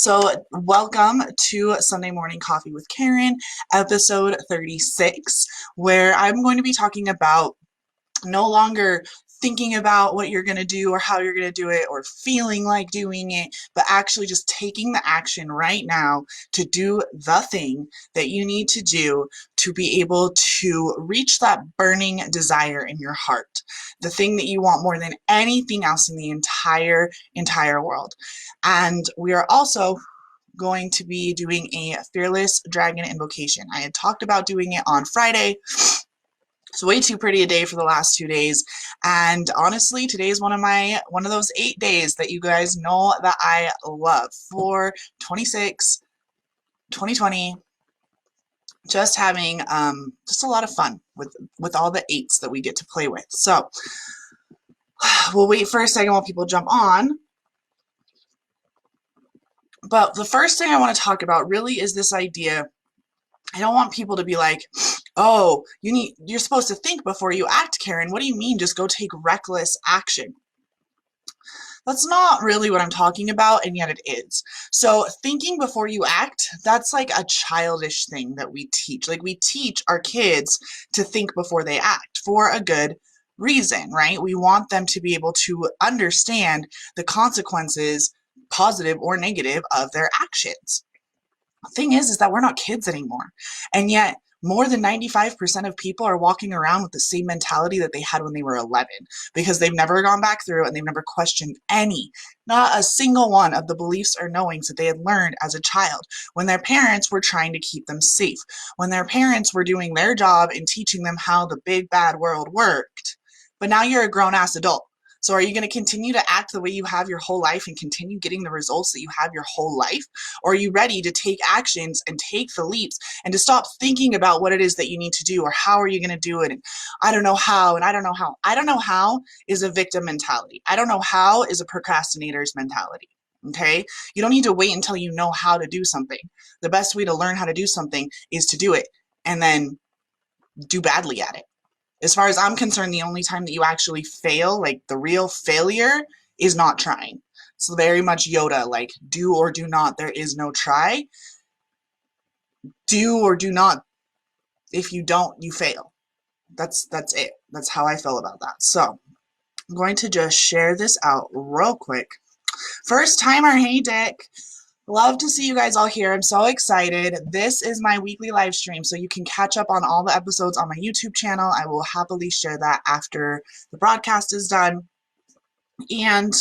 So, welcome to Sunday Morning Coffee with Caryn, episode 36, where I'm going to be talking about no longer thinking about what you're going to do or how you're going to do it or feeling like doing it, but actually just taking the action right now to do the thing that you need to do to be able to reach that burning desire in your heart, the thing that you want more than anything else in the entire world. And we are also going to be doing a Fearless Dragon Invocation. I had talked about doing it on Friday. It's way too pretty a day for the last 2 days. And honestly, today is one of those 8 days that you guys know that I love. For 26, 2020, just having just a lot of fun with all the eights that we get to play with. So we'll wait for a second while people jump on. But the first thing I want to talk about really is this idea. I don't want people to be like, oh, you're supposed to think before you act, Caryn. What do you mean just go take reckless action? That's not really what I'm talking about, and yet it is. So thinking before you act, that's like a childish thing that we teach. Like, we teach our kids to think before they act for a good reason, right? We want them to be able to understand the consequences, positive or negative, of their actions. The thing is that we're not kids anymore. And yet more than 95% of people are walking around with the same mentality that they had when they were 11, because they've never gone back through and they've never questioned not a single one of the beliefs or knowings that they had learned as a child when their parents were trying to keep them safe, when their parents were doing their job and teaching them how the big bad world worked. But now you're a grown-ass adult. So are you going to continue to act the way you have your whole life and continue getting the results that you have your whole life? Or are you ready to take actions and take the leaps and to stop thinking about what it is that you need to do or how are you going to do it? And I don't know how, and I don't know how. I don't know how is a victim mentality. I don't know how is a procrastinator's mentality. Okay? You don't need to wait until you know how to do something. The best way to learn how to do something is to do it and then do badly at it. As far as I'm concerned, the only time that you actually fail, like the real failure, is not trying. It's very much Yoda, like do or do not. There is no try. Do or do not. If you don't, you fail. That's it. That's how I feel about that. So I'm going to just share this out real quick. First timer, hey Dick. Love to see you guys all here. I'm so excited. This is my weekly live stream, so you can catch up on all the episodes on my YouTube channel. I will happily share that after the broadcast is done. And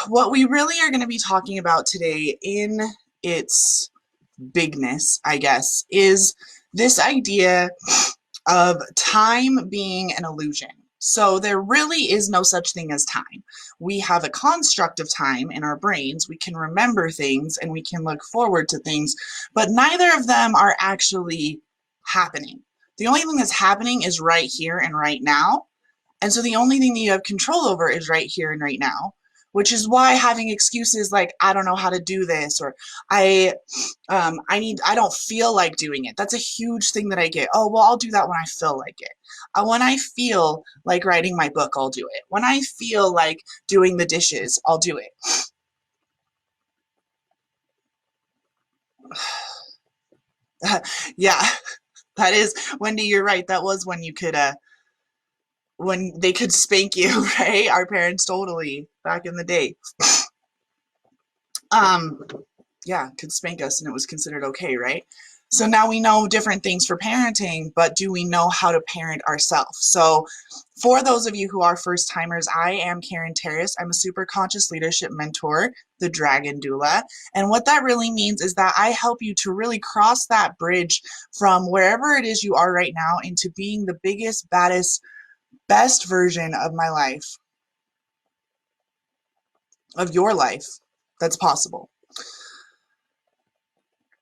what we really are going to be talking about today in its bigness, I guess, is this idea of time being an illusion. So there really is no such thing as time. We have a construct of time in our brains. We can remember things and we can look forward to things, but neither of them are actually happening. The only thing that's happening is right here and right now. And so the only thing that you have control over is right here and right now, which is why having excuses like, I don't know how to do this, or I don't feel like doing it. That's a huge thing that I get. Oh, well, I'll do that when I feel like it. When I feel like writing my book, I'll do it. When I feel like doing the dishes, I'll do it. Yeah, that is, Wendy, you're right. That was when you could, when they could spank you, right? Our parents totally, back in the day. Yeah, could spank us and it was considered okay, right? So now we know different things for parenting, but do we know how to parent ourselves? So for those of you who are first timers, I am Caryn Terrace. I'm a Superconscious Leadership Mentor, the Dragon Doula. And what that really means is that I help you to really cross that bridge from wherever it is you are right now into being the biggest, baddest, best version of my life, of your life, that's possible.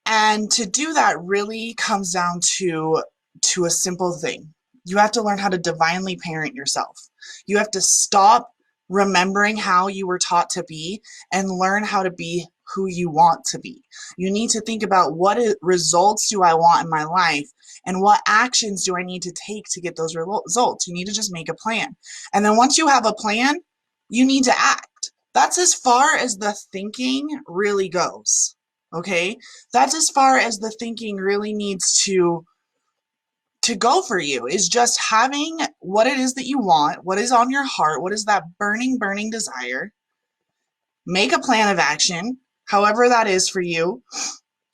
And to do that really comes down to a simple thing. You have to learn how to divinely parent yourself. You have to stop remembering how you were taught to be and learn how to be who you want to be. You need to think about what results do I want in my life and what actions do I need to take to get those results. You need to just make a plan. And then once you have a plan, you need to act. That's as far as the thinking really goes. Okay? That's as far as the thinking really needs to go for you, is just having what it is that you want, what is on your heart, what is that burning desire. Make a plan of action, however that is for you.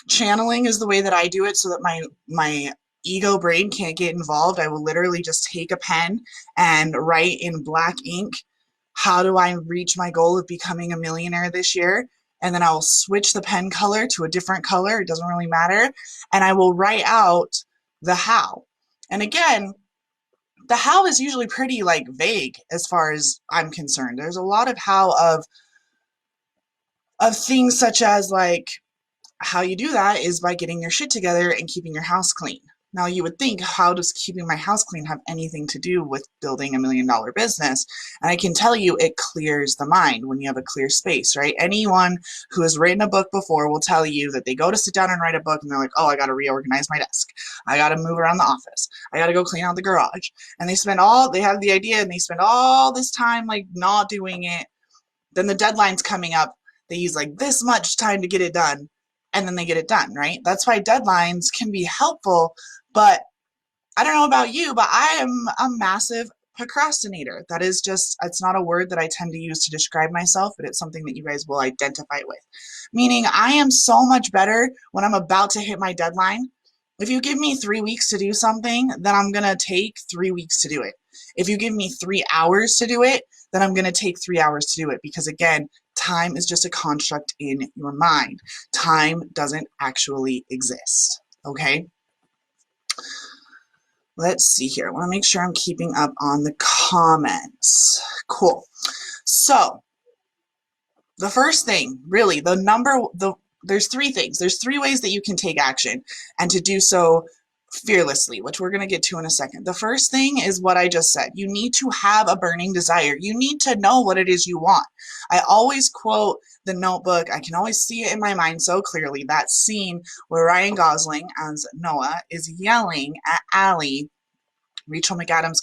Channeling is the way that I do it so that my ego brain can't get involved. I will literally just take a pen and write in black ink, how do I reach my goal of becoming a millionaire this year? And then I will switch the pen color to a different color. It doesn't really matter. And I will write out the how. And again, the how is usually pretty like vague as far as I'm concerned. There's a lot of how of things such as like, how you do that is by getting your shit together and keeping your house clean. Now you would think, how does keeping my house clean have anything to do with building $1 million business? And I can tell you it clears the mind when you have a clear space, right? Anyone who has written a book before will tell you that they go to sit down and write a book and they're like, oh, I got to reorganize my desk. I got to move around the office. I got to go clean out the garage. And they have the idea and they spend all this time like not doing it. Then the deadline's coming up. They use like this much time to get it done. And then they get it done, right? That's why deadlines can be helpful, but I don't know about you, but I am a massive procrastinator. That is just, it's not a word that I tend to use to describe myself, but it's something that you guys will identify with. Meaning I am so much better when I'm about to hit my deadline. If you give me 3 weeks to do something, then I'm going to take 3 weeks to do it. If you give me 3 hours to do it, then I'm going to take 3 hours to do it. Because again, time is just a construct in your mind. Time doesn't actually exist. Okay? Let's see here. I want to make sure I'm keeping up on the comments. Cool. So, the first thing, really, there's 3 things. There's 3 ways that you can take action and to do so fearlessly, which we're going to get to in a second. The first thing is what I just said. You need to have a burning desire. You need to know what it is you want. I always quote The Notebook. I can always see it in my mind so clearly. That scene where Ryan Gosling as Noah is yelling at Allie, Rachel McAdams'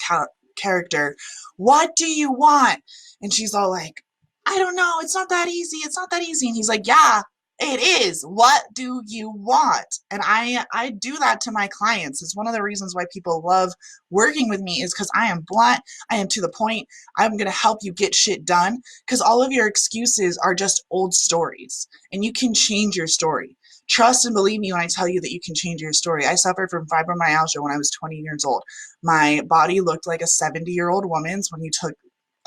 character, what do you want? And she's all like, I don't know. It's not that easy. It's not that easy. And he's like, yeah, it is. What do you want? And I do that to my clients. It's one of the reasons why people love working with me, is because I am blunt. I am to the point. I'm going to help you get shit done, because all of your excuses are just old stories, and you can change your story. Trust and believe me when I tell you that you can change your story. I suffered from fibromyalgia when I was 20 years old. My body looked like a 70-year-old woman's. When you took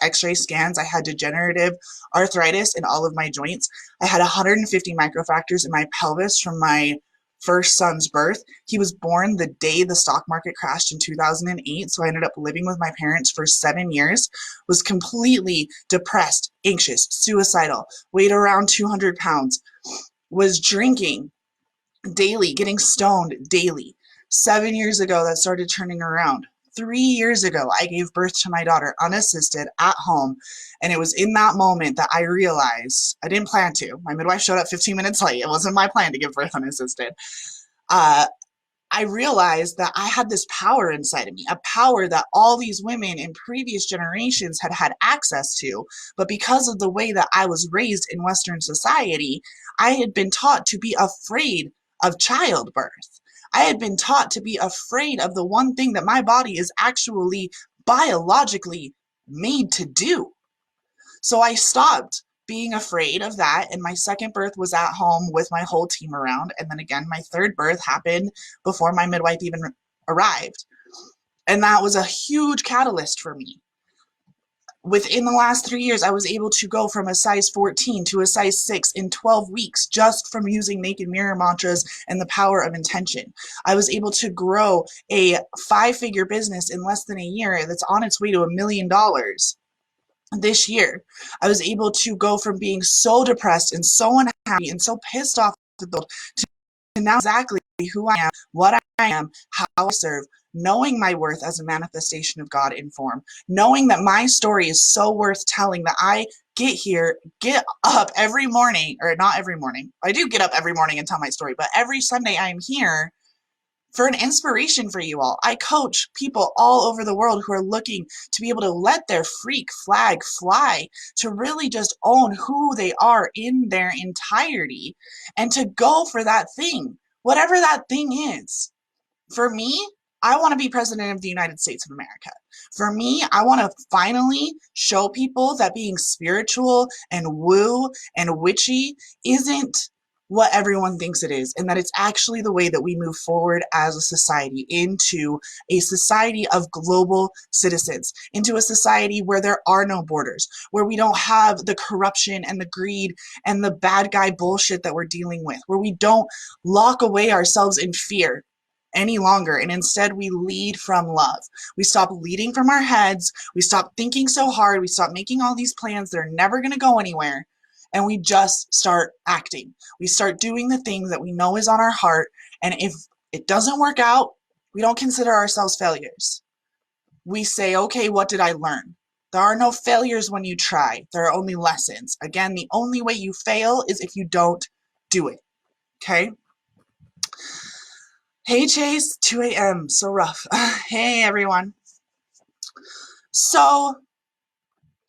X-ray scans, I had degenerative arthritis in all of my joints. I had 150 microfractures in my pelvis from my first son's birth. He was born the day the stock market crashed in 2008, so I ended up living with my parents for 7 years, was completely depressed, anxious, suicidal, weighed around 200 pounds, was drinking daily, getting stoned daily. 7 years ago, that started turning around. 3 years ago, I gave birth to my daughter unassisted at home, and it was in that moment that I realized, I didn't plan to. My midwife showed up 15 minutes late. It wasn't my plan to give birth unassisted. I realized that I had this power inside of me, a power that all these women in previous generations had had access to. But because of the way that I was raised in Western society, I had been taught to be afraid of childbirth. I had been taught to be afraid of the one thing that my body is actually biologically made to do. So I stopped being afraid of that, and my second birth was at home with my whole team around, and then again my third birth happened before my midwife even arrived. And that was a huge catalyst for me. Within the last 3 years, I was able to go from a size 14 to a size 6 in 12 weeks just from using naked mirror mantras and the power of intention. I was able to grow a 5-figure business in less than a year that's on its way to $1 million. This year, I was able to go from being so depressed and so unhappy and so pissed off at the world to now exactly who I am, what I am, how I serve, knowing my worth as a manifestation of God in form, knowing that my story is so worth telling that I get up every morning, or not every morning. I do get up every morning and tell my story, but every Sunday I am here for an inspiration for you all. I coach people all over the world who are looking to be able to let their freak flag fly, to really just own who they are in their entirety and to go for that thing, whatever that thing is. For me, I want to be president of the United States of America. For me, I want to finally show people that being spiritual and woo and witchy isn't what everyone thinks it is, and that it's actually the way that we move forward as a society into a society of global citizens, into a society where there are no borders, where we don't have the corruption and the greed and the bad guy bullshit that we're dealing with, where we don't lock away ourselves in fear any longer, and instead we lead from love. We stop leading from our heads, we stop thinking so hard, we stop making all these plans that are never going to go anywhere, and we just start acting. We start doing the things that we know is on our heart, and if it doesn't work out, we don't consider ourselves failures. We say, okay, what did I learn? There are no failures when you try. There are only lessons. Again, the only way you fail is if you don't do it. Okay? Hey Chase, 2 a.m. So rough. Hey everyone. So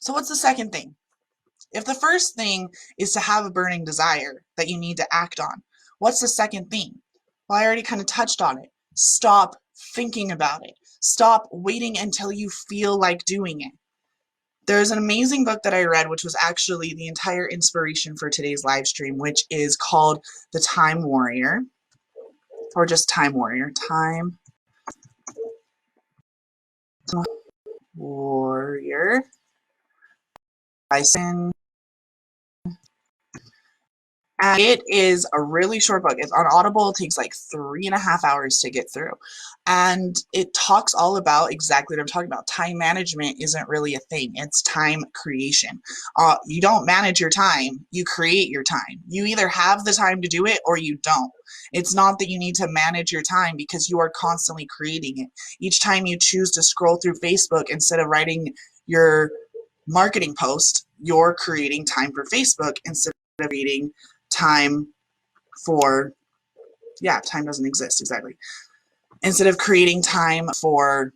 what's the second thing? If the first thing is to have a burning desire that you need to act on, what's the second thing? Well, I already kind of touched on it. Stop thinking about it. Stop waiting until you feel like doing it. There's an amazing book that I read, which was actually the entire inspiration for today's live stream, which is called The Time Warrior, or just Time Warrior. Time Warrior by Sin. And it is a really short book. It's on Audible. It takes like 3.5 hours to get through. And it talks all about exactly what I'm talking about. Time management isn't really a thing. It's time creation. You don't manage your time. You create your time. You either have the time to do it or you don't. It's not that you need to manage your time, because you are constantly creating it. Each time you choose to scroll through Facebook instead of writing your marketing post, you're creating time for Facebook instead of creating time for, time doesn't exist, exactly. Instead of creating time for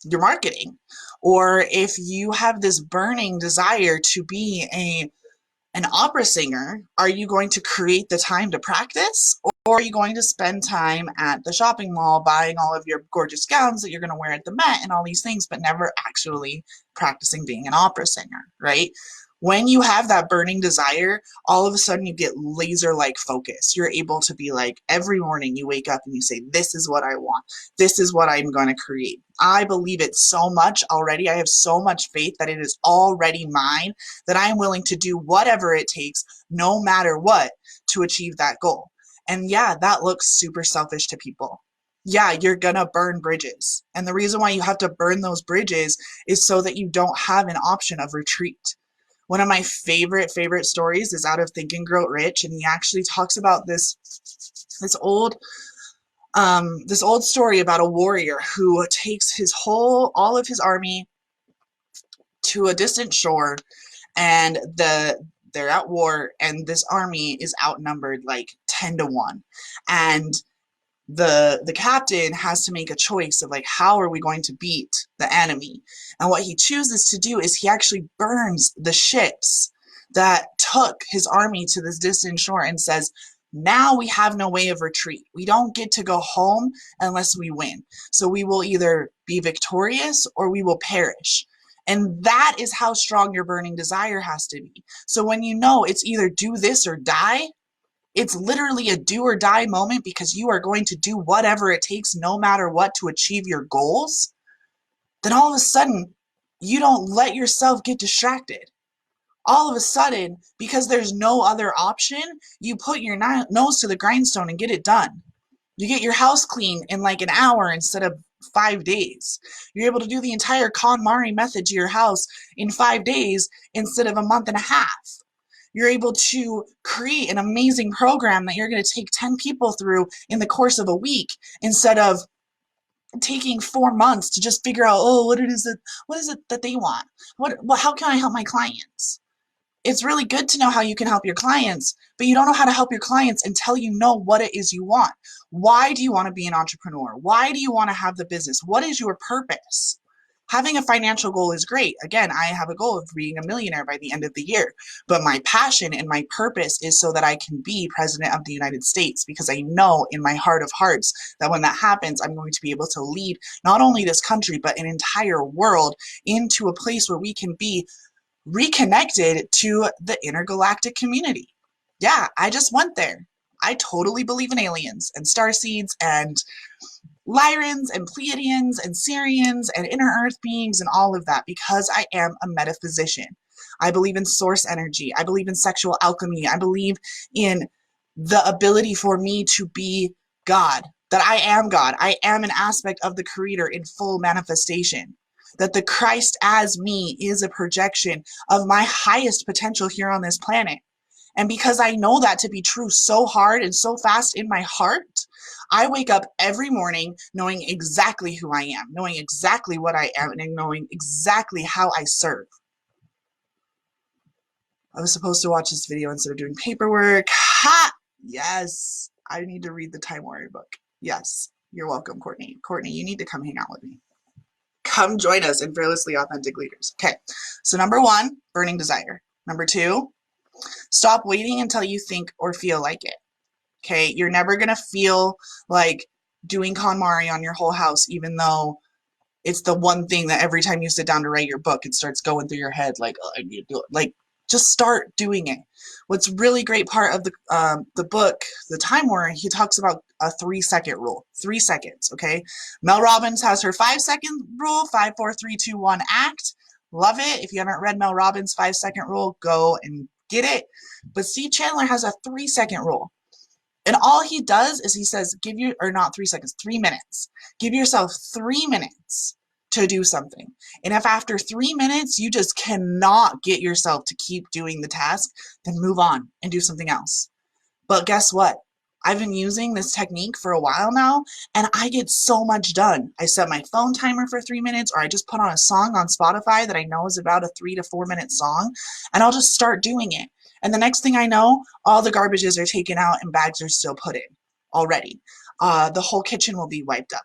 your marketing. Or if you have this burning desire to be an opera singer, are you going to create the time to practice? Or are you going to spend time at the shopping mall buying all of your gorgeous gowns that you're going to wear at the Met and all these things, but never actually practicing being an opera singer, right? When you have that burning desire, all of a sudden you get laser-like focus. You're able to be like, every morning you wake up and you say, this is what I want. This is what I'm going to create. I believe it so much already. I have so much faith that it is already mine, that I am willing to do whatever it takes, no matter what, to achieve that goal. And yeah, that looks super selfish to people. Yeah, you're gonna burn bridges. And the reason why you have to burn those bridges is so that you don't have an option of retreat. One of my favorite stories is out of Think and Grow Rich, and he actually talks about this old story about a warrior who takes all of his army to a distant shore, and they're at war, and this army is outnumbered like 10-1, and the captain has to make a choice of like, how are we going to beat the enemy? And what he chooses to do is he actually burns the ships that took his army to this distant shore and says, now we have no way of retreat. We don't get to go home unless we win. So we will either be victorious or we will perish. And that is how strong your burning desire has to be. So when you know it's either do this or die, it's literally a do or die moment, because you are going to do whatever it takes, no matter what, to achieve your goals. Then all of a sudden, you don't let yourself get distracted. All of a sudden, because there's no other option, you put your nose to the grindstone and get it done. You get your house clean in like an hour instead of 5 days. You're able to do the entire KonMari method to your house in 5 days instead of a month and a half. You're able to create an amazing program that you're going to take 10 people through in the course of a week instead of taking 4 months to just figure out, what is it that they want? How can I help my clients? It's really good to know how you can help your clients, but you don't know how to help your clients until you know what it is you want. Why do you want to be an entrepreneur? Why do you want to have the business? What is your purpose? Having a financial goal is great. Again, I have a goal of being a millionaire by the end of the year, but my passion and my purpose is so that I can be president of the United States, because I know in my heart of hearts that when that happens, I'm going to be able to lead not only this country, but an entire world into a place where we can be reconnected to the intergalactic community. Yeah, I just went there. I totally believe in aliens and starseeds and Lyrans and Pleiadians and Syrians and inner earth beings and all of that, because I am a metaphysician. I believe in source energy. I believe in sexual alchemy. I believe in the ability for me to be God, that I am God. I am an aspect of the Creator in full manifestation. That the Christ as me is a projection of my highest potential here on this planet. And because I know that to be true so hard and so fast in my heart, I wake up every morning knowing exactly who I am, knowing exactly what I am, and knowing exactly how I serve. I was supposed to watch this video instead of doing paperwork. Ha! Yes. I need to read the Time Warrior book. Yes. You're welcome, Courtney. Courtney, you need to come hang out with me. Come join us in Fearlessly Authentic Leaders. Okay. So number 1, burning desire. Number 2, stop waiting until you think or feel like it. Okay, you're never going to feel like doing KonMari on your whole house, even though it's the one thing that every time you sit down to write your book, it starts going through your head like, oh, I need to do it. Like, just start doing it. What's really great part of the book, The Time Warrior, he talks about a 3-second rule. 3 seconds, okay? Mel Robbins has her 5-second rule, 5, 4, 3, 2, 1, act. Love it. If you haven't read Mel Robbins' 5-second rule, go and get it. But Steve Chandler has a 3-second rule. And all he does is he says, not 3 seconds, 3 minutes. Give yourself 3 minutes to do something. And if after 3 minutes, you just cannot get yourself to keep doing the task, then move on and do something else. But guess what? I've been using this technique for a while now, and I get so much done. I set my phone timer for 3 minutes, or I just put on a song on Spotify that I know is about a 3 to 4 minute song, and I'll just start doing it. And the next thing I know, all the garbages are taken out and bags are still put in already. The whole kitchen will be wiped up.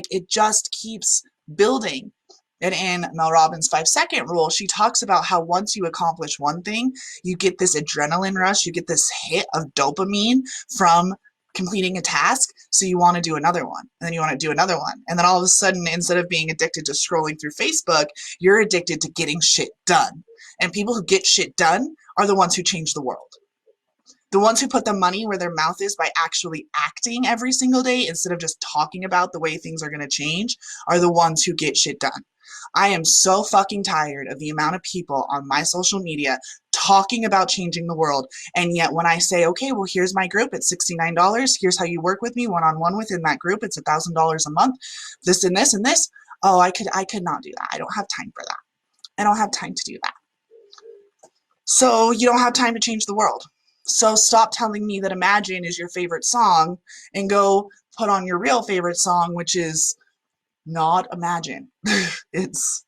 It just keeps building. And in Mel Robbins' 5-second rule, she talks about how once you accomplish one thing, you get this adrenaline rush, you get this hit of dopamine from completing a task, so you want to do another one, and then you want to do another one. And then all of a sudden, instead of being addicted to scrolling through Facebook, you're addicted to getting shit done. And people who get shit done are the ones who change the world. The ones who put the money where their mouth is by actually acting every single day instead of just talking about the way things are going to change are the ones who get shit done. I am so fucking tired of the amount of people on my social media talking about changing the world. And yet when I say, okay, well, here's my group, it's $69. Here's how you work with me one-on-one within that group. It's $1,000 a month, this and this and this. Oh, I could not do that. I don't have time for that. I don't have time to do that. So you don't have time to change the world. So stop telling me that Imagine is your favorite song and go put on your real favorite song, which is not Imagine. It's,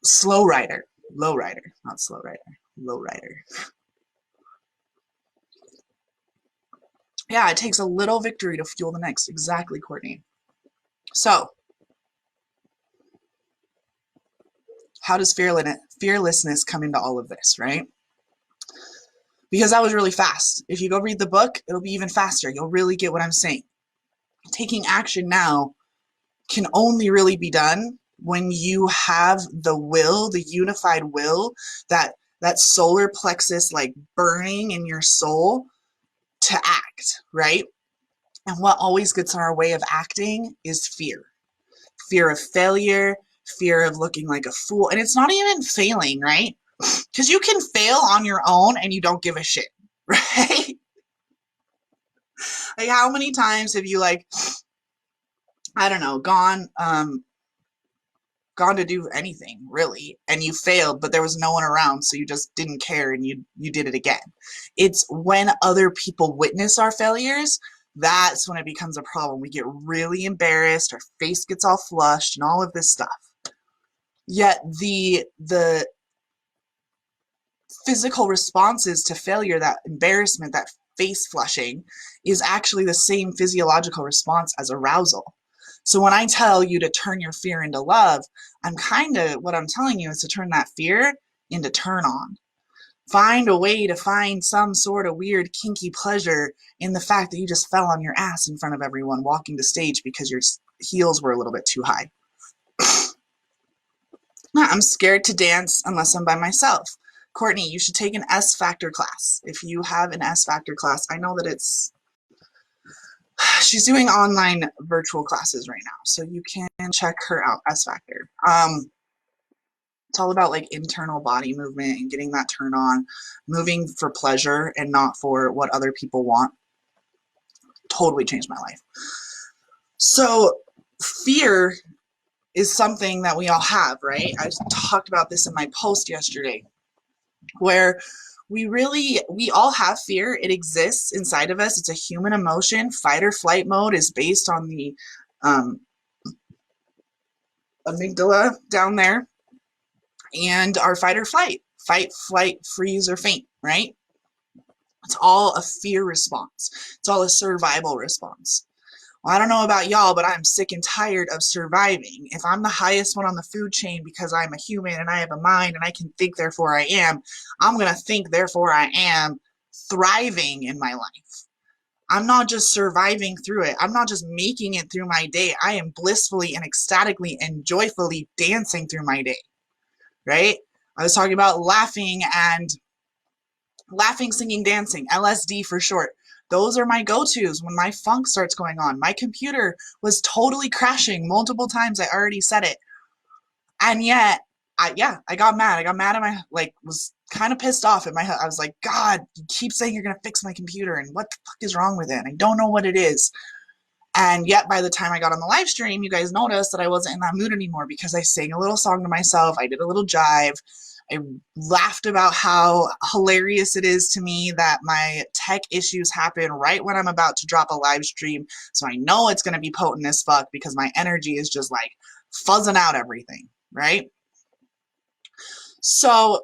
Slow Rider. Low Rider. Not Slow Rider. Low Rider. Yeah, it takes a little victory to fuel the next. Exactly, Courtney. So, how does fearlessness come into all of this, right? Because that was really fast. If you go read the book, it'll be even faster. You'll really get what I'm saying. Taking action now can only really be done when you have the will, the unified will, that solar plexus like burning in your soul to act, right? And what always gets in our way of acting is fear. Fear of failure, fear of looking like a fool. And it's not even failing, right? Because you can fail on your own and you don't give a shit, right? Like, how many times have you, gone to do anything, really, and you failed, but there was no one around, so you just didn't care and you did it again. It's when other people witness our failures, that's when it becomes a problem. We get really embarrassed, our face gets all flushed, and all of this stuff. Yet the physical responses to failure, that embarrassment, that face flushing, is actually the same physiological response as arousal. So when I tell you to turn your fear into love, what I'm telling you is to turn that fear into turn on. Find a way to find some sort of weird kinky pleasure in the fact that you just fell on your ass in front of everyone walking the stage because your heels were a little bit too high. I'm scared to dance unless I'm by myself. Courtney, you should take an S Factor class. If you have an S Factor class, I know that she's doing online virtual classes right now, so you can check her out, S Factor. It's all about like internal body movement and getting that turn on, moving for pleasure and not for what other people want. Totally changed my life. So fear is something that we all have, right? I talked about this in my post yesterday, where we all have fear. It exists inside of us. It's a human emotion. Fight or flight mode is based on the amygdala down there, and our fight or flight, freeze, or faint, right? It's all a fear response. It's all a survival response. Well, I don't know about y'all, but I'm sick and tired of surviving. If I'm the highest one on the food chain because I'm a human and I have a mind and I can think, therefore I am, I'm going to think, therefore I am thriving in my life. I'm not just surviving through it. I'm not just making it through my day. I am blissfully and ecstatically and joyfully dancing through my day, right? I was talking about laughing, singing, dancing, LSD for short. Those are my go-tos when my funk starts going on. My computer was totally crashing multiple times. I already said it. And yet, I got mad. I got mad at was kind of pissed off at I was like, God, you keep saying you're going to fix my computer, and what the fuck is wrong with it? I don't know what it is. And yet, by the time I got on the live stream, you guys noticed that I wasn't in that mood anymore because I sang a little song to myself. I did a little jive. I laughed about how hilarious it is to me that my tech issues happen right when I'm about to drop a live stream. So I know it's going to be potent as fuck because my energy is just like fuzzing out everything, right? So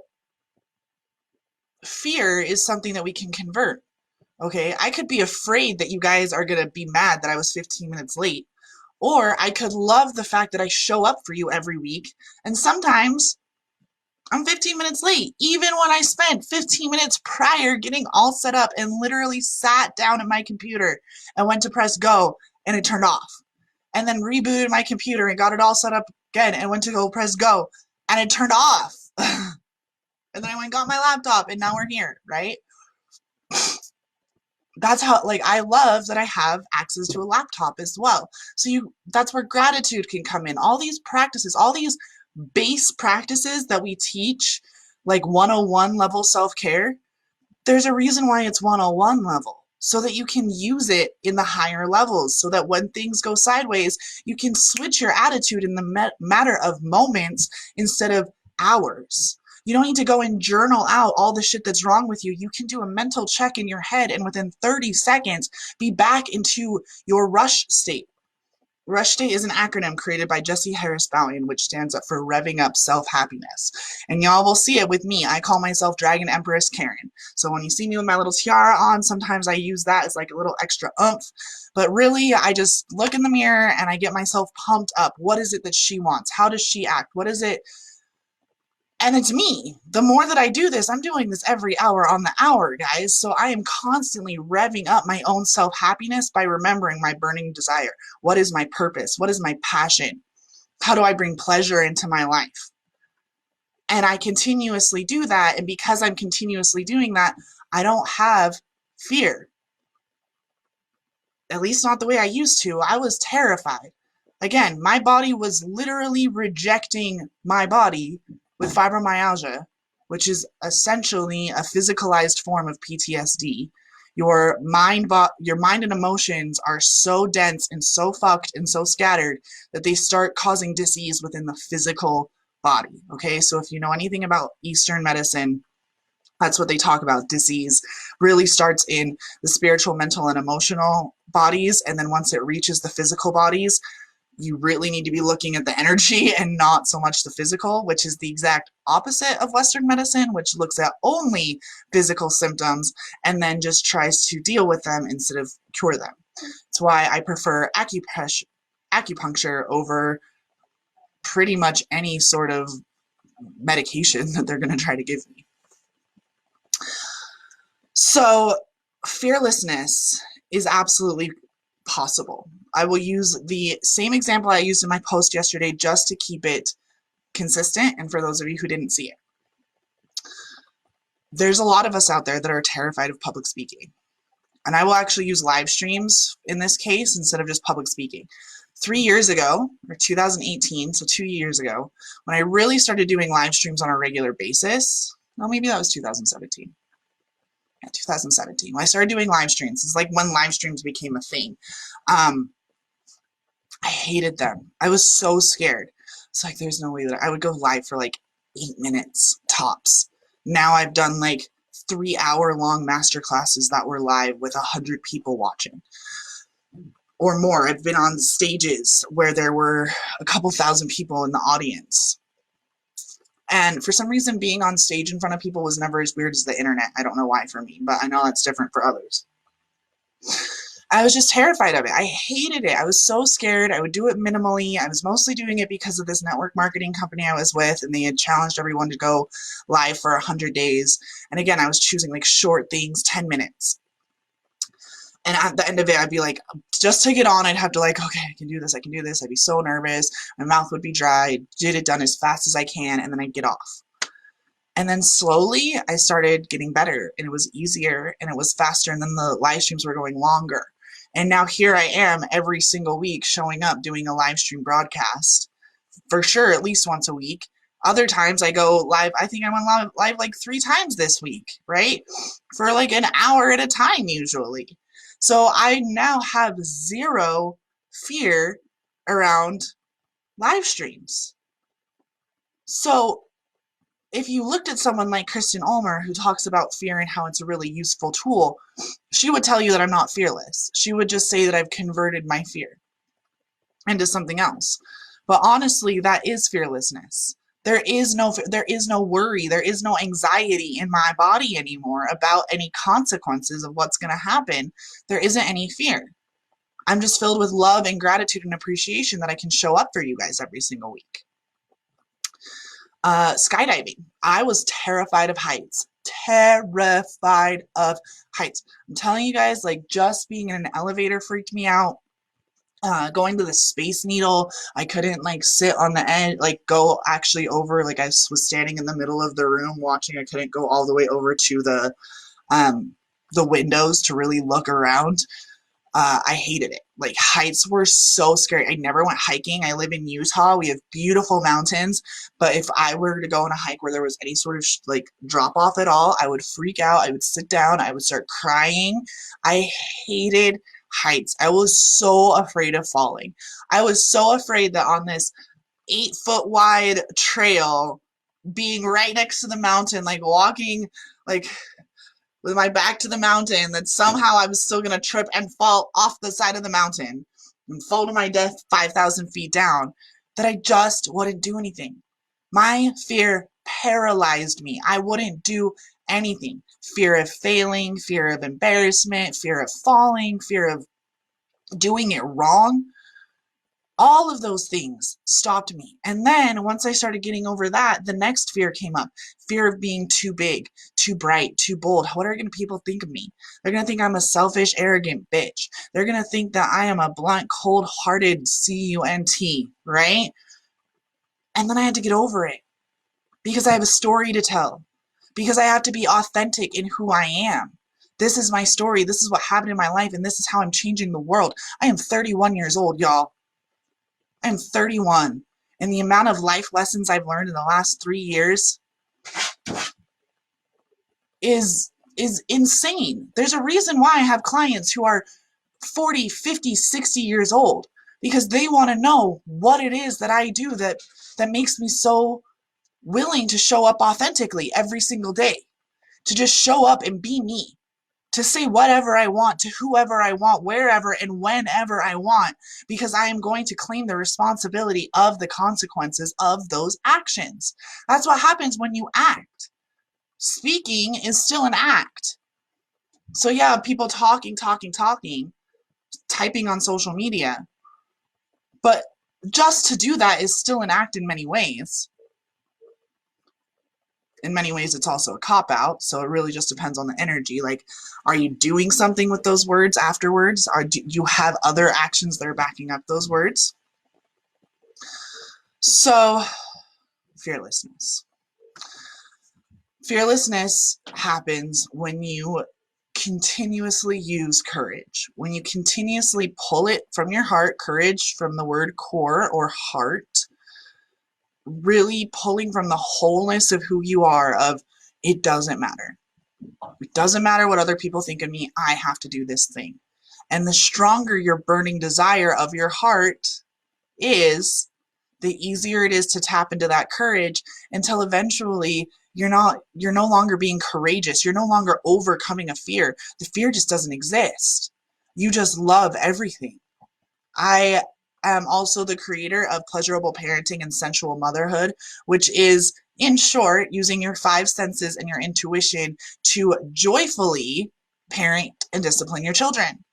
fear is something that we can convert. Okay, I could be afraid that you guys are going to be mad that I was 15 minutes late. Or I could love the fact that I show up for you every week. And sometimes I'm 15 minutes late, even when I spent 15 minutes prior getting all set up and literally sat down at my computer and went to press go and it turned off. And then rebooted my computer and got it all set up again and went to go press go and it turned off. And then I went and got my laptop and now we're here, right? That's how, I love that I have access to a laptop as well. So that's where gratitude can come in. All these practices, all these base practices that we teach, like 101 level self-care, there's a reason why it's 101 level, so that you can use it in the higher levels, so that when things go sideways, you can switch your attitude in the matter of moments instead of hours. You don't need to go and journal out all the shit that's wrong with you. You can do a mental check in your head and within 30 seconds be back into your rush state. Rush state is an acronym created by Jesse Harris Bowien, which stands up for revving up self-happiness. And y'all will see it with me. I call myself Dragon Empress Caryn. So when you see me with my little tiara on, sometimes I use that as like a little extra oomph. But really, I just look in the mirror and I get myself pumped up. What is it that she wants? How does she act? What is it? And it's me. The more that I do this, I'm doing this every hour on the hour, guys. So I am constantly revving up my own self-happiness by remembering my burning desire. What is my purpose? What is my passion? How do I bring pleasure into my life? And I continuously do that. And because I'm continuously doing that, I don't have fear. At least not the way I used to. I was terrified. Again, my body was literally rejecting my body with fibromyalgia, which is essentially a physicalized form of PTSD. Your mind and emotions are so dense and so fucked and so scattered that they start causing disease within the physical body. Okay, so if you know anything about Eastern medicine, that's what they talk about. Disease really starts in the spiritual, mental, and emotional bodies, and then once it reaches the physical bodies, You really need to be looking at the energy and not so much the physical, which is the exact opposite of Western medicine, which looks at only physical symptoms and then just tries to deal with them instead of cure them. That's why I prefer acupuncture over pretty much any sort of medication that they're going to try to give me. So fearlessness is absolutely possible. I will use the same example I used in my post yesterday just to keep it consistent and for those of you who didn't see it. There's a lot of us out there that are terrified of public speaking. And I will actually use live streams in this case instead of just public speaking. 3 years ago, or 2018, so 2 years ago, when I really started doing live streams on a regular basis, well, maybe that was 2017. Yeah, 2017. When I started doing live streams, it's like when live streams became a thing. I hated them. I was so scared. It's like, there's no way that I would go live for like 8 minutes tops. Now I've done like 3-hour-long master classes that were live with 100 people watching or more. I've been on stages where there were a couple thousand people in the audience. And for some reason, being on stage in front of people was never as weird as the internet. I don't know why for me, but I know that's different for others. I was just terrified of it. I hated it. I was so scared. I would do it minimally. I was mostly doing it because of this network marketing company I was with, and they had challenged everyone to go live for 100 days. And again, I was choosing like short things, 10 minutes. And at the end of it, I'd be like, just to get on, I'd have to like, okay, I can do this, I can do this. I'd be so nervous. My mouth would be dry. I did it done as fast as I can, and then I'd get off. And then slowly, I started getting better, and it was easier, and it was faster, and then the live streams were going longer. And now here I am every single week showing up doing a live stream broadcast, for sure, at least once a week. Other times I go live, I think I went live like 3 times this week, right? For like an hour at a time usually. So I now have zero fear around live streams. So if you looked at someone like Kristen Ulmer, who talks about fear and how it's a really useful tool, she would tell you that I'm not fearless. She would just say that I've converted my fear into something else. But honestly, that is fearlessness. There is no worry, there is no anxiety in my body anymore about any consequences of what's going to happen. There isn't any fear. I'm just filled with love and gratitude and appreciation that I can show up for you guys every single week. Skydiving. I was terrified of heights. Terrified of heights. I'm telling you guys, like, just being in an elevator freaked me out. Going to the Space Needle, I couldn't like sit on the end, like go actually over, like I was standing in the middle of the room watching. I couldn't go all the way over to the windows to really look around. I hated it. Like, heights were so scary. I never went hiking. I live in Utah. We have beautiful mountains, but if I were to go on a hike where there was any sort of like drop off at all, I would freak out. I would sit down. I would start crying. I hated heights. I was so afraid of falling. I was so afraid that on this 8-foot wide trail, being right next to the mountain, like walking like with my back to the mountain, that somehow I was still going to trip and fall off the side of the mountain and fall to my death 5,000 feet down, that I just wouldn't do anything. My fear paralyzed me. I wouldn't do anything. Fear of failing, fear of embarrassment, fear of falling, fear of doing it wrong. All of those things stopped me. And then once I started getting over that, the next fear came up. Fear of being too big, too bright, too bold. What are people think of me? They're going to think I'm a selfish, arrogant bitch. They're going to think that I am a blunt, cold-hearted cunt, right? And then I had to get over it because I have a story to tell. Because I have to be authentic in who I am. This is my story. This is what happened in my life, and this is how I'm changing the world. I am 31 years old, y'all. I am 31. And the amount of life lessons I've learned in the last 3 years is insane. There's a reason why I have clients who are 40, 50, 60 years old, because they want to know what it is that I do that makes me so willing to show up authentically every single day, to just show up and be me. to say whatever I want to whoever I want, wherever and whenever I want, because I am going to claim the responsibility of the consequences of those actions. That's what happens when you act. Speaking is still an act. So yeah, people talking, typing on social media, but just to do that is still an act in many ways. In many ways, it's also a cop-out, so it really just depends on the energy. Like, are you doing something with those words afterwards? Do you have other actions that are backing up those words? So, fearlessness. Fearlessness happens when you continuously use courage, when you continuously pull it from your heart, courage from the word core or heart, really pulling from the wholeness of who you are, of it doesn't matter. It doesn't matter what other people think of me. I have to do this thing. And the stronger your burning desire of your heart is, the easier it is to tap into that courage until eventually you're no longer being courageous. You're no longer overcoming a fear. The fear just doesn't exist. You just love everything. I am also the creator of Pleasurable Parenting and Sensual Motherhood, which is, in short, using your 5 senses and your intuition to joyfully parent and discipline your children.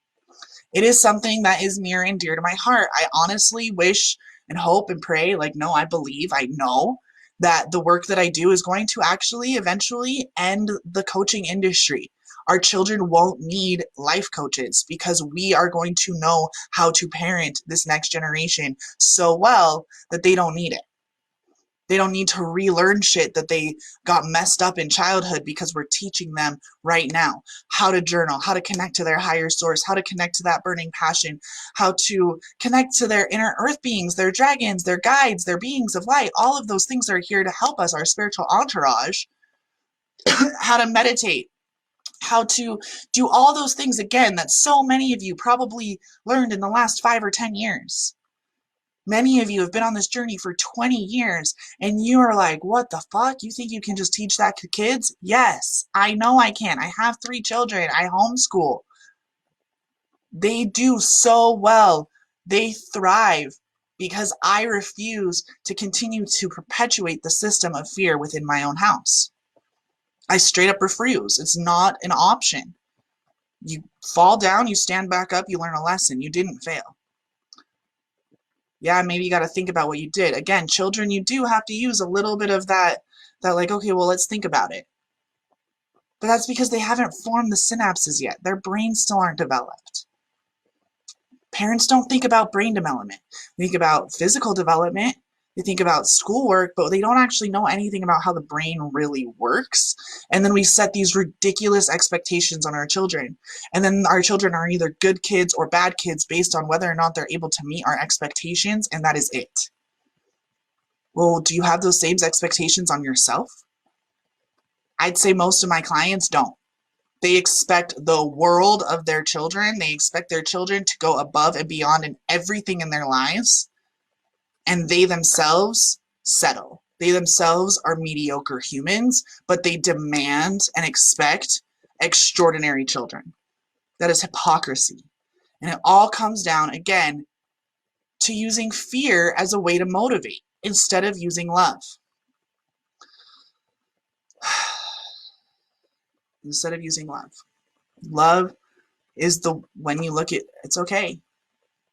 It is something that is near and dear to my heart. I honestly wish and hope and pray, I believe, I know that the work that I do is going to actually eventually end the coaching industry. Our children won't need life coaches because we are going to know how to parent this next generation so well that they don't need it. They don't need to relearn shit that they got messed up in childhood, because we're teaching them right now how to journal, how to connect to their higher source, how to connect to that burning passion, how to connect to their inner earth beings, their dragons, their guides, their beings of light. All of those things are here to help us, our spiritual entourage, how to meditate, how to do all those things again that so many of you probably learned in the last 5 or 10 years. Many of you have been on this journey for 20 years and you are like, what the fuck? You think you can just teach that to kids? Yes, I know I can. I have 3 children. I homeschool. They do so well. They thrive because I refuse to continue to perpetuate the system of fear within my own house. I straight up refuse. It's not an option. You fall down, you stand back up, you learn a lesson. You didn't fail. Yeah, maybe you got to think about what you did. Again, children, you do have to use a little bit of that like, okay, well, let's think about it. But that's because they haven't formed the synapses yet. Their brains still aren't developed. Parents don't think about brain development. They think about physical development. They think about schoolwork, but they don't actually know anything about how the brain really works. And then we set these ridiculous expectations on our children. And then our children are either good kids or bad kids based on whether or not they're able to meet our expectations, and that is it. Well, do you have those same expectations on yourself? I'd say most of my clients don't. They expect the world of their children. They expect their children to go above and beyond in everything in their lives. And they themselves settle. They themselves are mediocre humans, but they demand and expect extraordinary children. That is hypocrisy. And it all comes down, again, to using fear as a way to motivate instead of using love. Instead of using love. Love is when you look at, it's okay.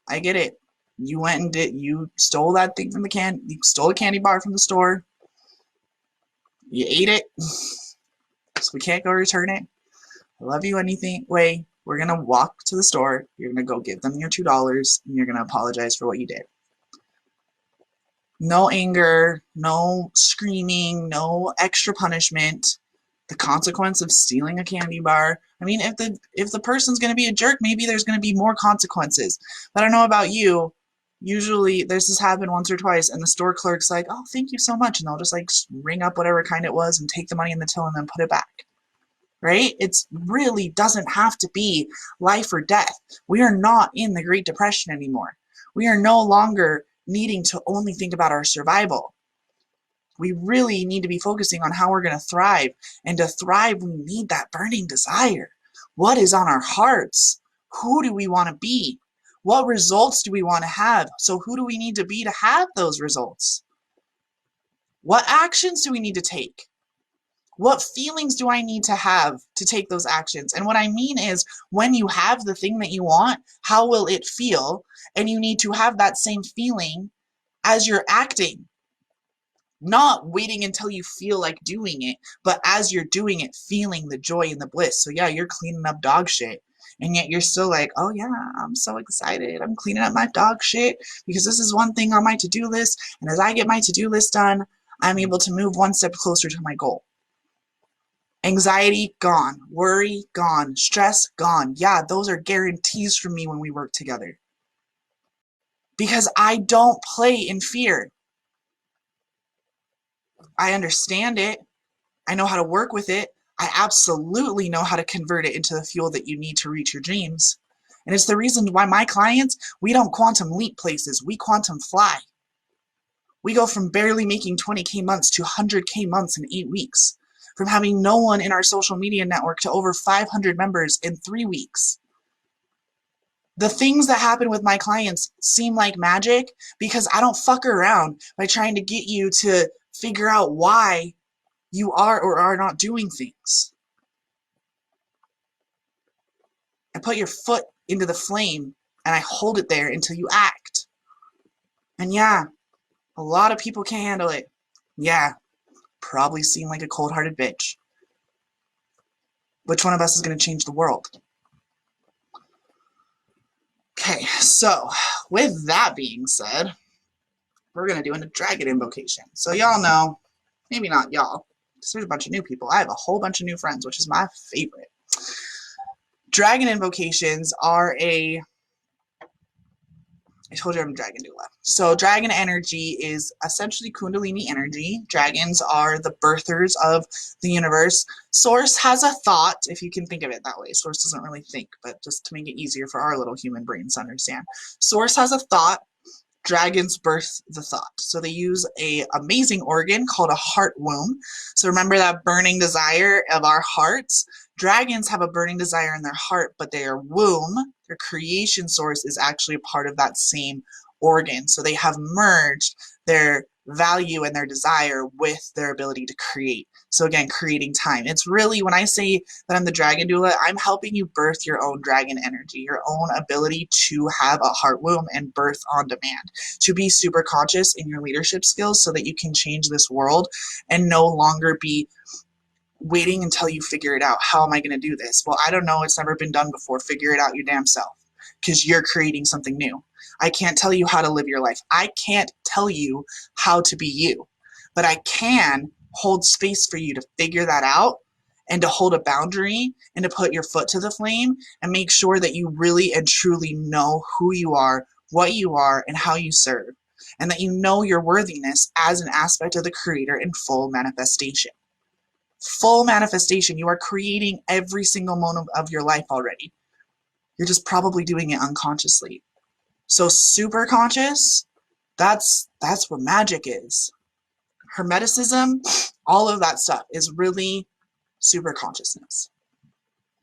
I get it. You went and you stole that thing from you stole a candy bar from the store. You ate it. So we can't go return it. I love you anyway. We're going to walk to the store. You're going to go give them your $2 and you're going to apologize for what you did. No anger, no screaming, no extra punishment. The consequence of stealing a candy bar. I mean, if the person's going to be a jerk, maybe there's going to be more consequences. But I don't know about you. Usually, this has happened once or twice, and the store clerk's like, oh, thank you so much. And they'll just ring up whatever kind it was and take the money in the till and then put it back. Right? It really doesn't have to be life or death. We are not in the Great Depression anymore. We are no longer needing to only think about our survival. We really need to be focusing on how we're going to thrive. And to thrive, we need that burning desire. What is on our hearts? Who do we want to be? What results do we want to have? So who do we need to be to have those results? What actions do we need to take? What feelings do I need to have to take those actions? And what I mean is, when you have the thing that you want, how will it feel? And you need to have that same feeling as you're acting. Not waiting until you feel like doing it, but as you're doing it, feeling the joy and the bliss. So yeah, you're cleaning up dog shit. And yet you're still like, oh yeah, I'm so excited. I'm cleaning up my dog shit because this is one thing on my to-do list. And as I get my to-do list done, I'm able to move one step closer to my goal. Anxiety, gone. Worry, gone. Stress, gone. Yeah, those are guarantees for me when we work together. Because I don't play in fear. I understand it. I know how to work with it. I absolutely know how to convert it into the fuel that you need to reach your dreams. And it's the reason why my clients, we don't quantum leap places. We quantum fly. We go from barely making 20K months to 100K months in 8 weeks. From having no one in our social media network to over 500 members in 3 weeks. The things that happen with my clients seem like magic because I don't fuck around by trying to get you to figure out why you are or are not doing things. I put your foot into the flame and I hold it there until you act. And yeah, a lot of people can't handle it. Yeah, probably seem like a cold-hearted bitch. Which one of us is going to change the world? Okay, so with that being said, we're going to do a dragon invocation. So y'all know, maybe not y'all, because there's a bunch of new people. I have a whole bunch of new friends, which is my favorite. Dragon invocations are I told you I'm a dragon doula. So dragon energy is essentially Kundalini energy. Dragons are the birthers of the universe. Source has a thought, if you can think of it that way. Source doesn't really think, but just to make it easier for our little human brains to understand. Source has a thought. Dragons birth the thought. So they use an amazing organ called a heart womb. So remember that burning desire of our hearts? Dragons have a burning desire in their heart, but their womb, their creation source, is actually a part of that same organ. So they have merged their value and their desire with their ability to create. So again, creating time. It's really, when I say that I'm the dragon doula, I'm helping you birth your own dragon energy, your own ability to have a heart womb and birth on demand, to be super conscious in your leadership skills so that you can change this world and no longer be waiting until you figure it out. How am I going to do this? Well, I don't know. It's never been done before. Figure it out your damn self, because you're creating something new. I can't tell you how to live your life. I can't tell you how to be you, but I can hold space for you to figure that out and to hold a boundary and to put your foot to the flame and make sure that you really and truly know who you are, what you are, and how you serve, and that you know your worthiness as an aspect of the creator in full manifestation. Full manifestation. You are creating every single moment of your life already. You're just probably doing it unconsciously. So super conscious, that's what magic is. Hermeticism, all of that stuff is really super consciousness.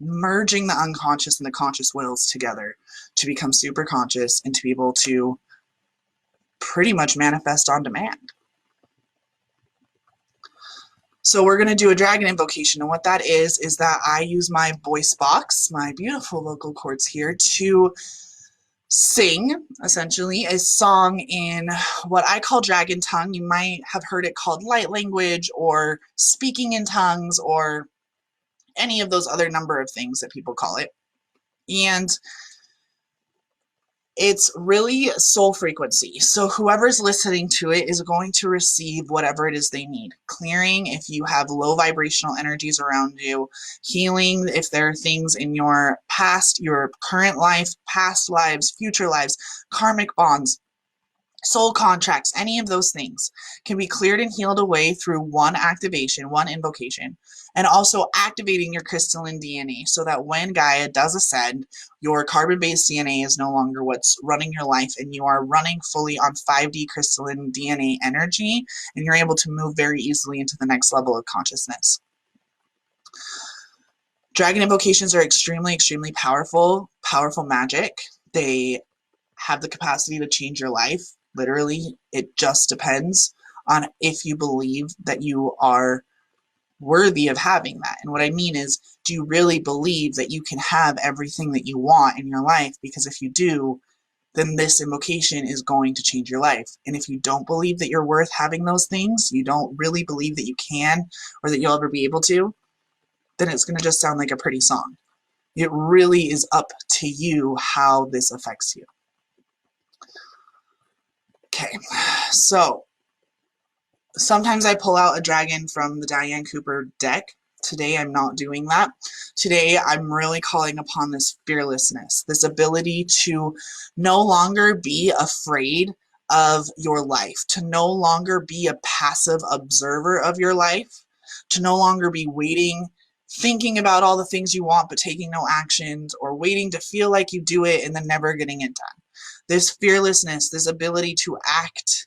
Merging the unconscious and the conscious wills together to become super conscious and to be able to pretty much manifest on demand. So we're going to do a dragon invocation, and what that is that I use my voice box, my beautiful vocal cords here, to sing, essentially, a song in what I call dragon tongue. You might have heard it called light language or speaking in tongues or any of those other number of things that people call it. And it's really soul frequency. So whoever's listening to it is going to receive whatever it is they need. Clearing if you have low vibrational energies around you. Healing if there are things in your past, your current life, past lives, future lives, karmic bonds, soul contracts, any of those things can be cleared and healed away through one activation, one invocation, and also activating your crystalline DNA so that when Gaia does ascend, your carbon-based DNA is no longer what's running your life, and you are running fully on 5D crystalline DNA energy, and you're able to move very easily into the next level of consciousness. Dragon invocations are extremely, extremely powerful magic. They have the capacity to change your life. Literally, it just depends on if you believe that you are worthy of having that. And what I mean is, do you really believe that you can have everything that you want in your life? Because if you do, then this invocation is going to change your life. And if you don't believe that you're worth having those things, you don't really believe that you can or that you'll ever be able to, then it's going to just sound like a pretty song. It really is up to you how this affects you. Okay, so sometimes I pull out a dragon from the Diane Cooper deck. Today I'm not doing that. Today I'm really calling upon this fearlessness, this ability to no longer be afraid of your life, to no longer be a passive observer of your life, to no longer be waiting, thinking about all the things you want but taking no actions, or waiting to feel like you do it and then never getting it done. This fearlessness, this ability to act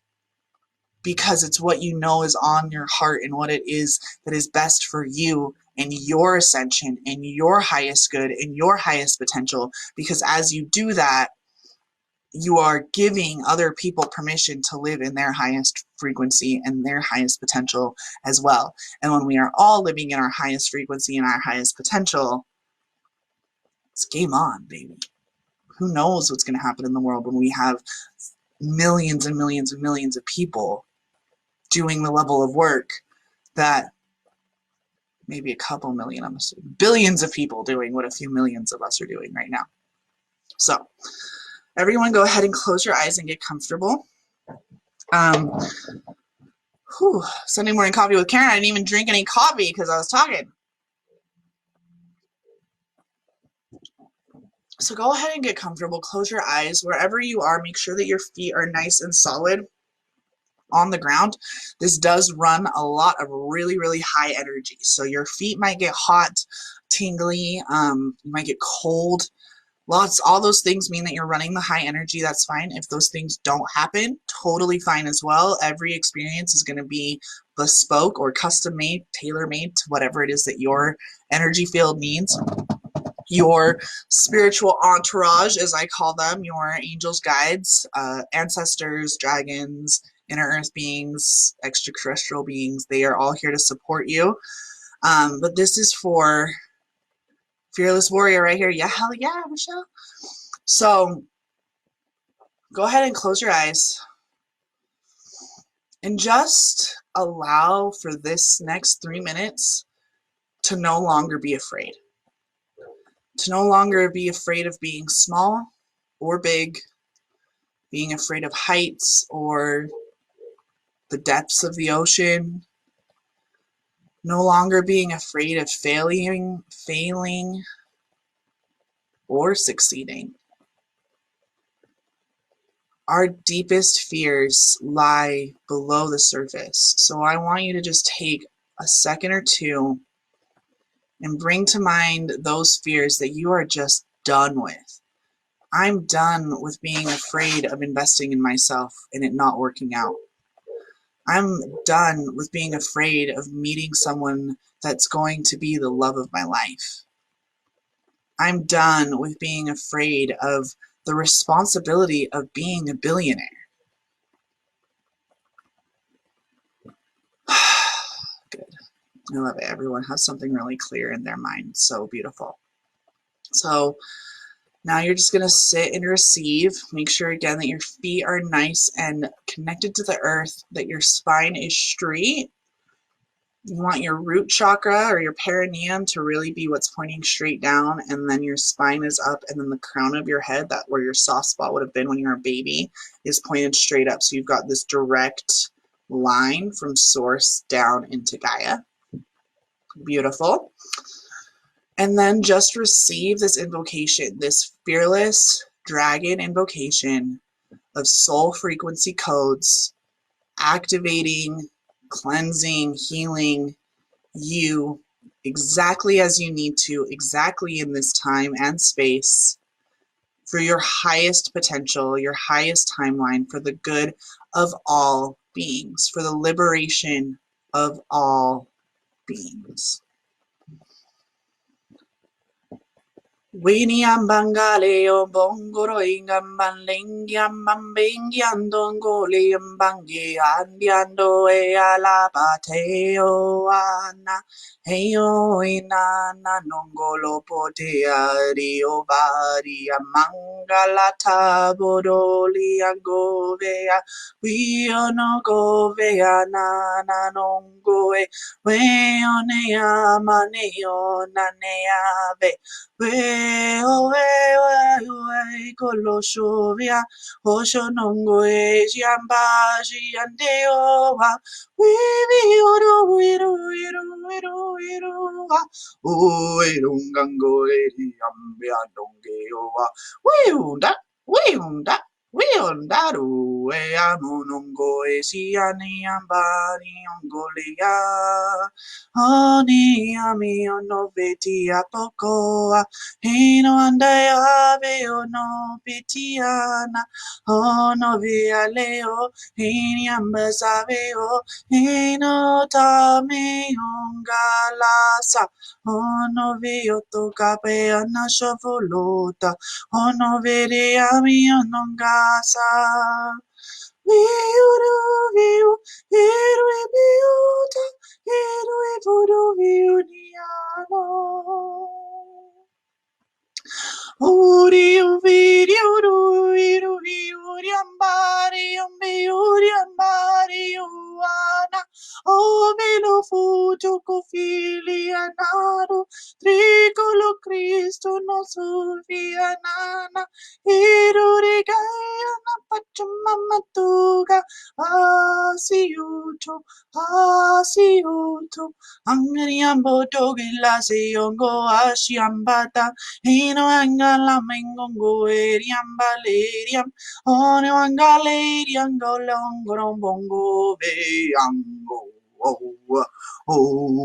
because it's what you know is on your heart and what it is that is best for you and your ascension and your highest good and your highest potential. Because as you do that, you are giving other people permission to live in their highest frequency and their highest potential as well. And when we are all living in our highest frequency and our highest potential, it's game on, baby. Who knows what's going to happen in the world when we have millions and millions and millions of people doing the level of work that maybe a couple million, I'm assuming, billions of people doing what a few millions of us are doing right now. So everyone go ahead and close your eyes and get comfortable. Sunday morning coffee with Caryn. I didn't even drink any coffee because I was talking. So go ahead and get comfortable. Close your eyes. Wherever you are, make sure that your feet are nice and solid on the ground. This does run a lot of really, really high energy. So your feet might get hot, tingly, you might get cold. All those things mean that you're running the high energy. That's fine. If those things don't happen, totally fine as well. Every experience is going to be bespoke or custom made, tailor made to whatever it is that your energy field needs. Your spiritual entourage, as I call them, your angels, guides, ancestors, dragons, inner earth beings, extraterrestrial beings, they are all here to support you. But this is for Fearless Warrior right here. Yeah, hell yeah, Michelle. So go ahead and close your eyes and just allow for this next 3 minutes to no longer be afraid. To no longer be afraid of being small or big, being afraid of heights or the depths of the ocean, no longer being afraid of failing or succeeding. Our deepest fears lie below the surface. So I want you to just take a second or two and bring to mind those fears that you are just done with. I'm done with being afraid of investing in myself and it not working out. I'm done with being afraid of meeting someone that's going to be the love of my life. I'm done with being afraid of the responsibility of being a billionaire. Good. I love it. Everyone has something really clear in their mind. So beautiful. So now you're just going to sit and receive. Make sure again that your feet are nice and connected to the earth, that your spine is straight. You want your root chakra or your perineum to really be what's pointing straight down, and then your spine is up, and then the crown of your head, that where your soft spot would have been when you were a baby, is pointed straight up. So you've got this direct line from source down into Gaia. Beautiful. And then just receive this invocation, this fearless dragon invocation of soul frequency codes, activating, cleansing, healing you exactly as you need to, exactly in this time and space, for your highest potential, your highest timeline, for the good of all beings, for the liberation of all beings. Winnie ambangale o bongoro ingamban lengi ambambengi andongole ambangi andiando e alabateo ana heyo inana nongolo potea rio varia mangala tabodoli agovea wio no govea nana nongoe weone amaneo naneave we koloshovia oshonongo ejiamba jiandeoa we oro wiru wiru wiru wiru oerungango eri ambia dongeoa we undaru e amonongo esiani ambani ongolia oni ami onoveti apokoa Hino andaya veo no pitiana, ono via leo, hini ambasaveo, hino tame ongalasa, ono vio toca peana shovoluta, ono vede ami onongasa. Viu, iru biuta, iru voodoo viuniano. Uriu viriuru iru viuriambari umbiuriambari uana o velo futo cofilianaro tricolo Cristo no sulfianana irurigayana pachamamatuga asiuto angriambo dogila se yongo ashiambata Hino angala mengongo eriam baleriam ono angaleriam golongorom bongo beango oh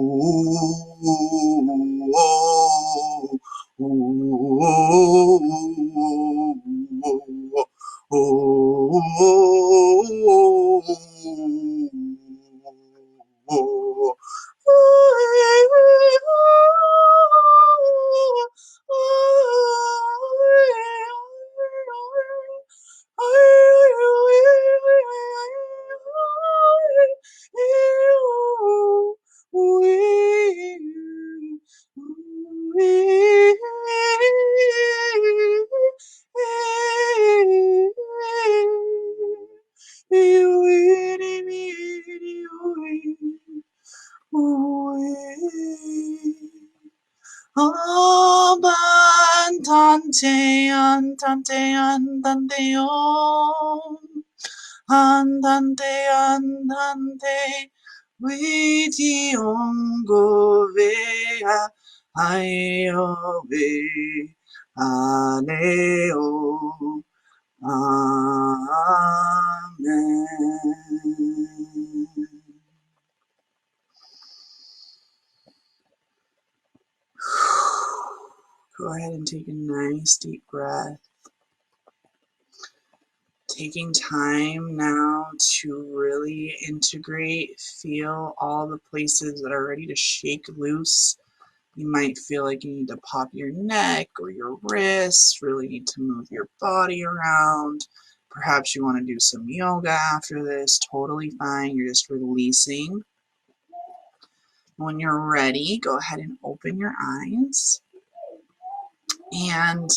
andante, vidiongo vea, aiove, aleo, amen. Go ahead and take a nice deep breath. Taking time now to really integrate, feel all the places that are ready to shake loose. You might feel like you need to pop your neck or your wrists, really need to move your body around. Perhaps you want to do some yoga after this, totally fine. You're just releasing. When you're ready, go ahead and open your eyes. And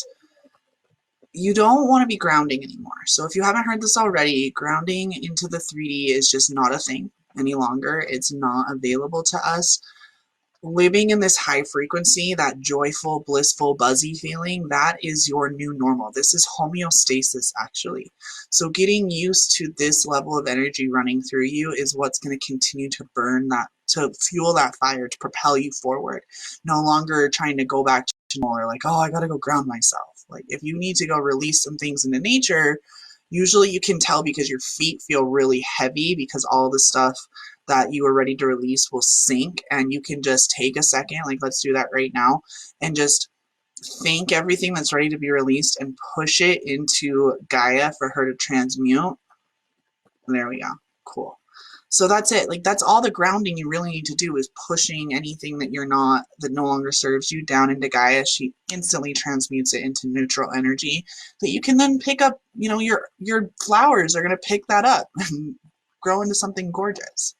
you don't want to be grounding anymore. So if you haven't heard this already, grounding into the 3D is just not a thing any longer. It's not available to us. Living in this high frequency, that joyful, blissful, buzzy feeling, that is your new normal. This is homeostasis, actually. So getting used to this level of energy running through you is what's going to continue to burn that, to fuel that fire, to propel you forward. No longer trying to go back to more like, oh, I got to go ground myself. Like if you need to go release some things into nature, usually you can tell because your feet feel really heavy because all the stuff that you are ready to release will sink, and you can just take a second, like let's do that right now, and just think everything that's ready to be released and push it into Gaia for her to transmute. There we go. Cool. So that's it. Like, that's all the grounding you really need to do, is pushing anything that you're not, that no longer serves you, down into Gaia. She instantly transmutes it into neutral energy that you can then pick up. You know, your flowers are going to pick that up and grow into something gorgeous.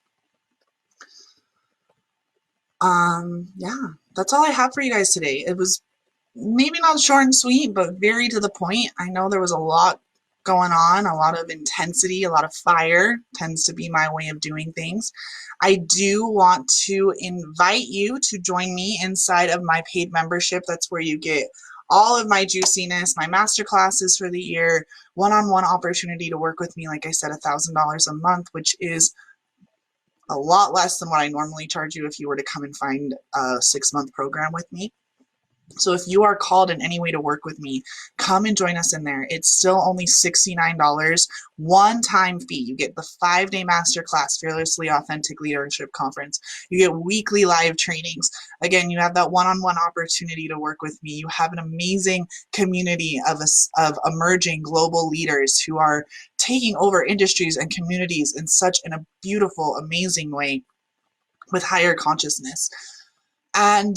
Yeah, that's all I have for you guys today. It was maybe not short and sweet, but very to the point. I know there was a lot going on, a lot of intensity, a lot of fire tends to be my way of doing things. I do want to invite you to join me inside of my paid membership. That's where you get all of my juiciness, my master classes for the year, one-on-one opportunity to work with me. Like I said, $1,000 a month, which is a lot less than what I normally charge you if you were to come and find a 6-month program with me. So if you are called in any way to work with me, come and join us in there. It's still only $69, one-time fee. You get the 5-day masterclass, Fearlessly Authentic Leadership Conference. You get weekly live trainings. Again, you have that one-on-one opportunity to work with me. You have an amazing community of emerging global leaders who are taking over industries and communities in such a beautiful, amazing way with higher consciousness. And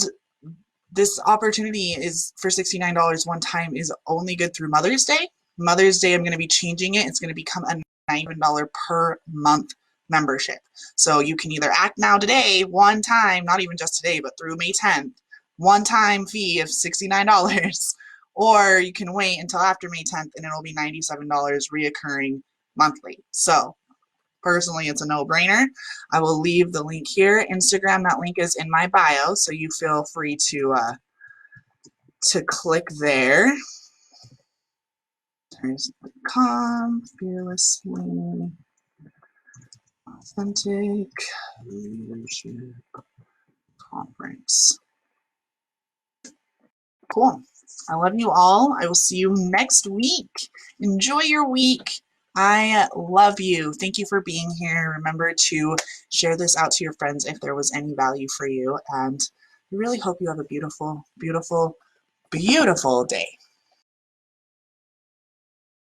this opportunity is for $69 one time, is only good through Mother's Day. Mother's Day, I'm going to be changing it. It's going to become a $9 per month membership. So you can either act now today, one time, not even just today, but through May 10th, one-time fee of $69, or you can wait until after May 10th and it'll be $97 reoccurring monthly. So personally, it's a no-brainer. I will leave the link here. Instagram, that link is in my bio, so you feel free to click there. There's.com, Fearlessly Authentic Leadership Conference. Cool. I love you all. I will see you next week. Enjoy your week. I love you. Thank you for being here. Remember to share this out to your friends if there was any value for you. And I really hope you have a beautiful, beautiful, beautiful day.